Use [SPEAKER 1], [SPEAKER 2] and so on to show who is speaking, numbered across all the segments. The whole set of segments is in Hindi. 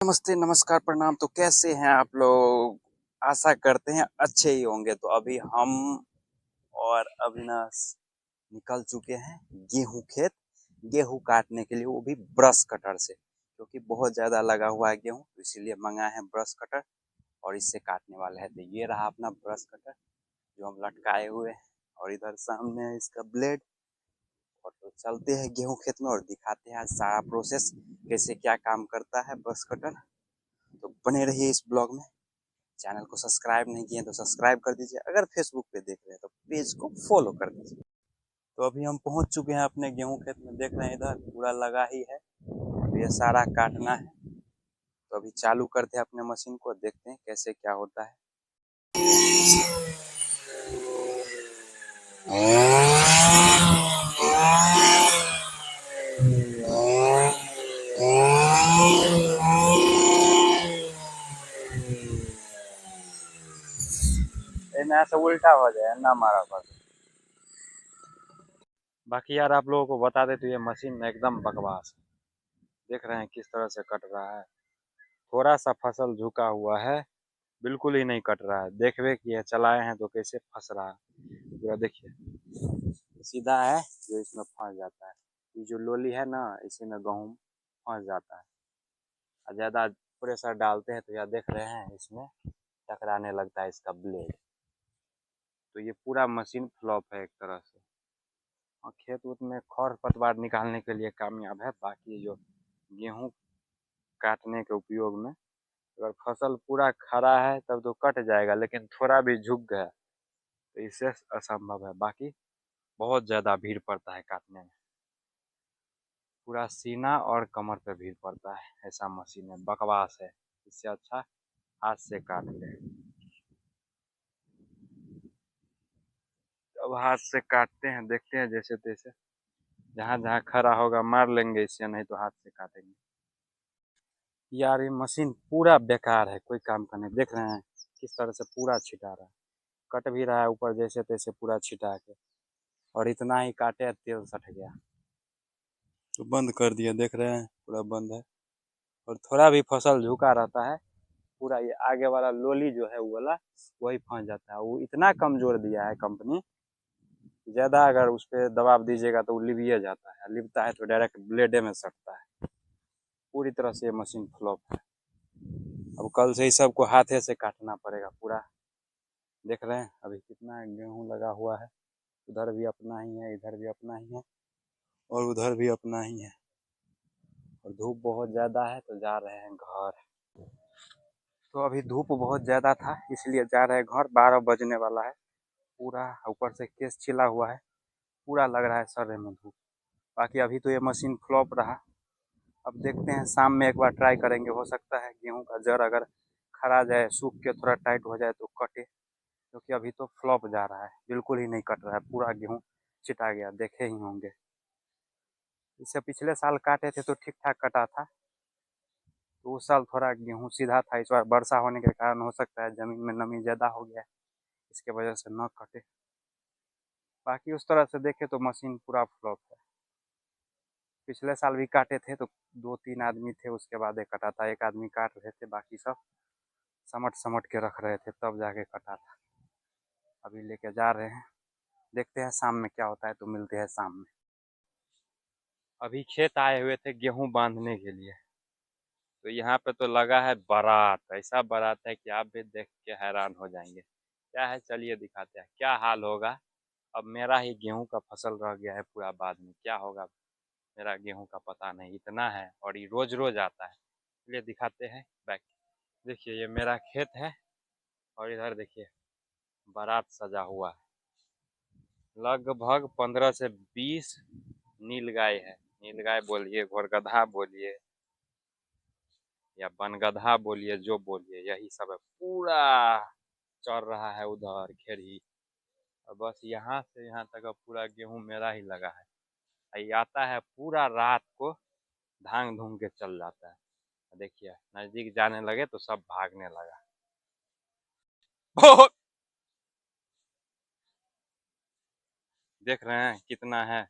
[SPEAKER 1] नमस्ते, नमस्कार, प्रणाम। तो कैसे हैं आप लोग? आशा करते हैं अच्छे ही होंगे। तो अभी हम और अविनाश निकल चुके हैं गेहूं खेत, गेहूं काटने के लिए, वो भी ब्रश कटर से, क्योंकि बहुत ज़्यादा लगा हुआ है गेहूं, तो इसीलिए मंगाए हैं ब्रश कटर और इससे काटने वाले हैं। तो ये रहा अपना ब्रश कटर जो हम लटकाए हुए हैं, और इधर सामने है इसका ब्लेड। और तो चलते हैं गेहूं खेत में और दिखाते हैं आज सारा प्रोसेस कैसे क्या काम करता है ब्रश कटर। तो बने रहिए इस ब्लॉग में। चैनल को सब्सक्राइब नहीं किए तो सब्सक्राइब कर दीजिए, अगर फेसबुक पे देख रहे हैं तो पेज को फॉलो कर दीजिए। तो अभी हम पहुंच चुके हैं अपने गेहूं खेत में, देख रहे हैं इधर पूरा लगा ही है, तो ये सारा काटना है। तो अभी चालू करते हैं अपने मशीन को, देखते हैं कैसे क्या होता है। ऐसा उल्टा हो जाए ना हमारा पास। बाकी यार आप लोगों को बता दे तो ये मशीन एकदम बकवास है। देख रहे हैं किस तरह से कट रहा है, थोड़ा सा फसल झुका हुआ है, बिल्कुल ही नहीं कट रहा है। देखवे किए चलाए हैं तो कैसे फंस रहा है पूरा, देखिए सीधा है जो इसमें फंस जाता है। ये जो लोली है ना, इसी में गेहूं फंस जाता है। और ज़्यादा प्रेशर डालते हैं तो यह देख रहे हैं इसमें टकराने लगता है इसका ब्लेड। तो ये पूरा मशीन फ्लॉप है एक तरह से। और खेत उत में खर पतवार निकालने के लिए कामयाब है। बाकी जो गेहूं काटने के उपयोग में, अगर फसल पूरा खड़ा है तब तो कट जाएगा, लेकिन थोड़ा भी झुक गया तो इससे असंभव है। बाकी बहुत ज़्यादा भीड़ पड़ता है काटने में, पूरा सीना और कमर पे भीड़ पड़ता है। ऐसा मशीन है, बकवास है। इससे अच्छा हाथ से काट ले। अब हाथ से काटते हैं, देखते हैं जैसे तैसे, जहाँ जहाँ खड़ा होगा मार लेंगे इससे, नहीं तो हाथ से काटेंगे। यार ये मशीन पूरा बेकार है, कोई काम का नहीं। देख रहे हैं किस तरह से पूरा छिटा रहा है, कट भी रहा है ऊपर जैसे तैसे पूरा छिटा के। और इतना ही काटे तेल सट गया तो बंद कर दिया। देख रहे हैं पूरा बंद है। और थोड़ा भी फसल झुका रहता है, पूरा ये आगे वाला लोली जो है वो वाला वही फंस जाता है। वो इतना कमजोर दिया है कंपनी, ज़्यादा अगर उस पर दबाव दीजिएगा तो वो लिविए जाता है, लिपता है तो डायरेक्ट ब्लेडे में सटता है। पूरी तरह से ये मशीन फ्लॉप है। अब कल से ही सबको हाथे से काटना पड़ेगा पूरा। देख रहे हैं अभी कितना गेहूं लगा हुआ है, उधर भी अपना ही है, इधर भी अपना ही है, और उधर भी अपना ही है। और धूप बहुत ज़्यादा है तो जा रहे हैं घर। तो अभी धूप बहुत ज़्यादा था इसलिए जा रहे हैं घर, 12 बजने वाला है। पूरा ऊपर से केस छिला हुआ है, पूरा लग रहा है सर में धूप। बाकी अभी तो ये मशीन फ्लॉप रहा। अब देखते हैं शाम में एक बार ट्राई करेंगे, हो सकता है गेहूं का जड़ अगर खरा जाए, सूख के थोड़ा टाइट हो जाए तो कटे। क्योंकि अभी तो फ्लॉप जा रहा है, बिल्कुल ही नहीं कट रहा है, पूरा गेहूं छिटा गया, देखे ही होंगे। इससे पिछले साल काटे थे तो ठीक ठाक कटा था, तो उस साल थोड़ा गेहूं सीधा था। इस बार वर्षा होने के कारण हो सकता है ज़मीन में नमी ज़्यादा हो गया है, इसके वजह से न कटे। बाकी उस तरह से देखे तो मशीन पूरा फ्लॉप है। पिछले साल भी काटे थे तो 2-3 आदमी थे, उसके बाद एक कटा था। एक आदमी काट रहे थे, बाकी सब समट समट के रख रहे थे, तब जाके कटा था। अभी लेके जा रहे हैं, देखते हैं शाम में क्या होता है। तो मिलते हैं शाम में। अभी खेत आए हुए थे गेहूं बांधने के लिए, तो यहाँ पे तो लगा है बारात। ऐसा बारात है कि आप भी देख के हैरान हो जाएंगे। क्या है चलिए दिखाते हैं क्या हाल होगा। अब मेरा ही गेहूं का फसल रह गया है पूरा, बाद में क्या होगा मेरा गेहूं का पता नहीं। इतना है और ये रोज रोज आता है, इसलिए दिखाते हैं बैक। देखिए ये मेरा खेत है, और इधर देखिए बारात सजा हुआ है। लगभग 15 से 20 नीलगाय है। नीलगाय बोलिए, घोड़गधा बोलिए, या बनगधा बोलिए, जो बोलिए यही सब है। पूरा चल रहा है उधर खेड़ी। और बस यहाँ से यहाँ तक अब पूरा गेहूं मेरा ही लगा है। ये आता है पूरा रात को, धांग धूम के चल जाता है। देखिए नजदीक जाने लगे तो सब भागने लगा। बहुत देख रहे हैं कितना है।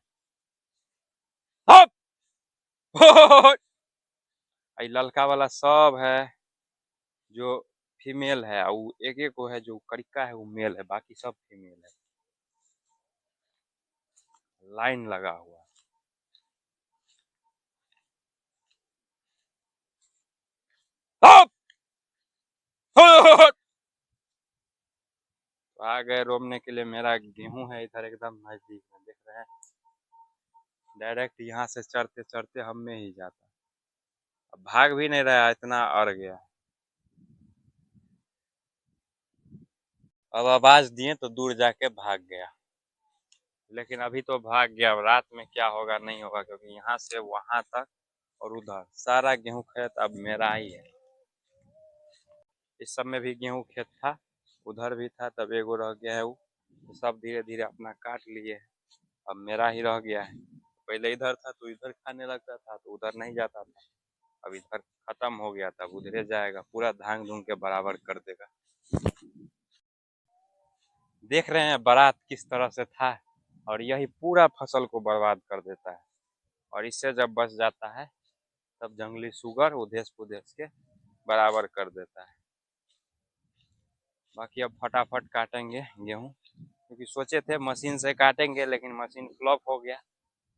[SPEAKER 1] ये ललका वाला सब है जो फीमेल है, वो एक एक को है जो करिका है वो मेल है, बाकी सब फीमेल है। लाइन लगा हुआ है। तो आ गए रोमने के लिए। मेरा गेहूं है इधर एकदम नजदीक में, देख रहे हैं। डायरेक्ट यहाँ से चढ़ते चढ़ते हम में ही जाता। अब भाग भी नहीं रहा, इतना अड़ गया। अब आवाज दिए तो दूर जाके भाग गया, लेकिन अभी तो भाग गया। अब रात में क्या होगा नहीं होगा, क्योंकि यहाँ से वहां तक और उधर सारा गेहूं खेत अब मेरा ही है। इस सब में भी गेहूं खेत था, उधर भी था, तब एगो रह गया है वो, तो सब धीरे धीरे अपना काट लिए। अब मेरा ही रह गया है। पहले इधर था तो इधर खाने लगता था, तो उधर नहीं जाता था। अब इधर खत्म हो गया था, उधरे जाएगा, पूरा धांग धूंग के बराबर कर देगा। देख रहे हैं बारात किस तरह से था, और यही पूरा फसल को बर्बाद कर देता है। और इससे जब बच जाता है तब जंगली सुगर उदेश पुदेश के बराबर कर देता है। बाकी अब फटाफट काटेंगे गेहूं, क्योंकि सोचे थे मशीन से काटेंगे, लेकिन मशीन फ्लॉप हो गया।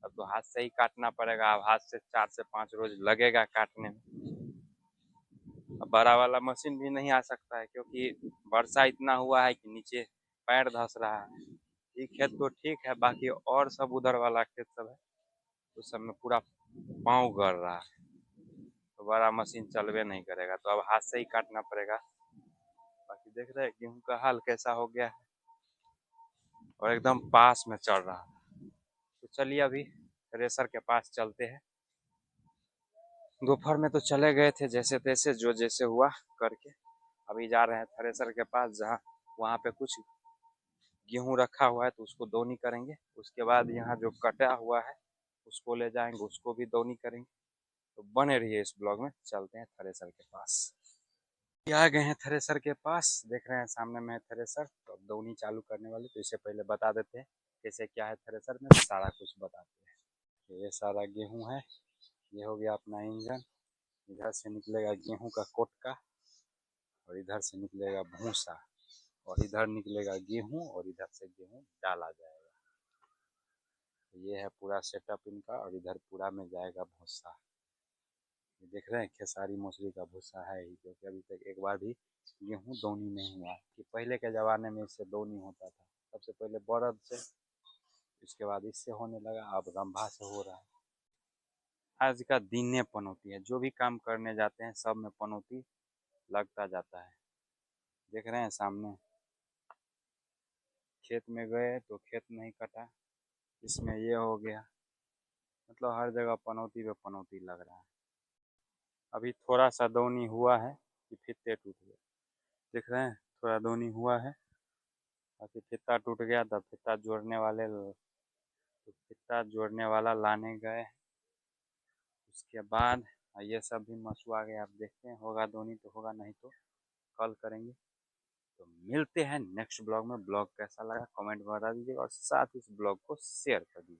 [SPEAKER 1] अब तो हाथ से ही काटना पड़ेगा। अब हाथ से 4 से 5 रोज लगेगा काटने में। अब बड़ा वाला मशीन भी नहीं आ सकता है, क्योंकि वर्षा इतना हुआ है कि नीचे पैर धंस रहा है। ये खेत तो ठीक है, बाकी और सब उधर वाला खेत सब है, उस सब में पूरा पाँव गड़ रहा है, तो बड़ा मशीन चलवे नहीं करेगा, तो अब हाथ से ही काटना पड़ेगा। बाकी देख रहे हैं गेहूं का हाल कैसा हो गया है, और एकदम पास में चल रहा है। तो चलिए अभी थ्रेसर के पास चलते हैं। दोपहर में तो चले गए थे जैसे तैसे, जो जैसे हुआ करके। अभी जा रहे हैं थ्रेसर के पास, जहाँ वहाँ पे कुछ गेहूं रखा हुआ है, तो उसको दौनी करेंगे। उसके बाद यहाँ जो कटा हुआ है उसको ले जाएंगे, उसको भी दौनी करेंगे। तो बने रहिए इस ब्लॉग में। चलते हैं थ्रेसर के पास। आ गए हैं थ्रेसर के पास, देख रहे हैं सामने में है थ्रेसर। तो अब दौनी चालू करने वाले, तो इससे पहले बता देते हैं कैसे क्या है थ्रेसर में, सारा कुछ बताते हैं। ये सारा गेहूं है, ये हो गया अपना इंजन। इधर से निकलेगा गेहूं का कोटका, और इधर से निकलेगा भूसा, और इधर निकलेगा गेहूं, और इधर से गेहूं डाला जाएगा। तो ये है पूरा सेटअप इनका, और इधर पूरा में जाएगा भूसा। ये देख रहे हैं खेसारी मसूरी का भूसा है ही, क्योंकि अभी तक एक बार भी गेहूं दौनी नहीं हुआ। कि पहले के ज़माने में इससे दौनी होता था, सबसे पहले बरद से, इसके बाद इससे होने लगा, अब रंभा से हो रहा है। आज का दिने पनौती है, जो भी काम करने जाते हैं सब में पनौती लगता जाता है। देख रहे हैं सामने खेत में गए तो खेत नहीं कटा, इसमें ये हो गया। मतलब हर जगह पनौती पे पनौती लग रहा है। अभी थोड़ा सा दौनी हुआ है कि फित्ते टूट गए। देख रहे हैं थोड़ा दौनी हुआ है, बाकी फित्ता टूट गया, तब फित्ता जोड़ने वाला लाने गए। उसके बाद ये सब भी मसुआ गया। अब देखते हैं होगा दौनी तो होगा, नहीं तो कल करेंगे। तो मिलते हैं नेक्स्ट ब्लॉग में। ब्लॉग कैसा लगा कमेंट में बता दीजिएगा, और साथ ही इस ब्लॉग को शेयर कर दीजिएगा।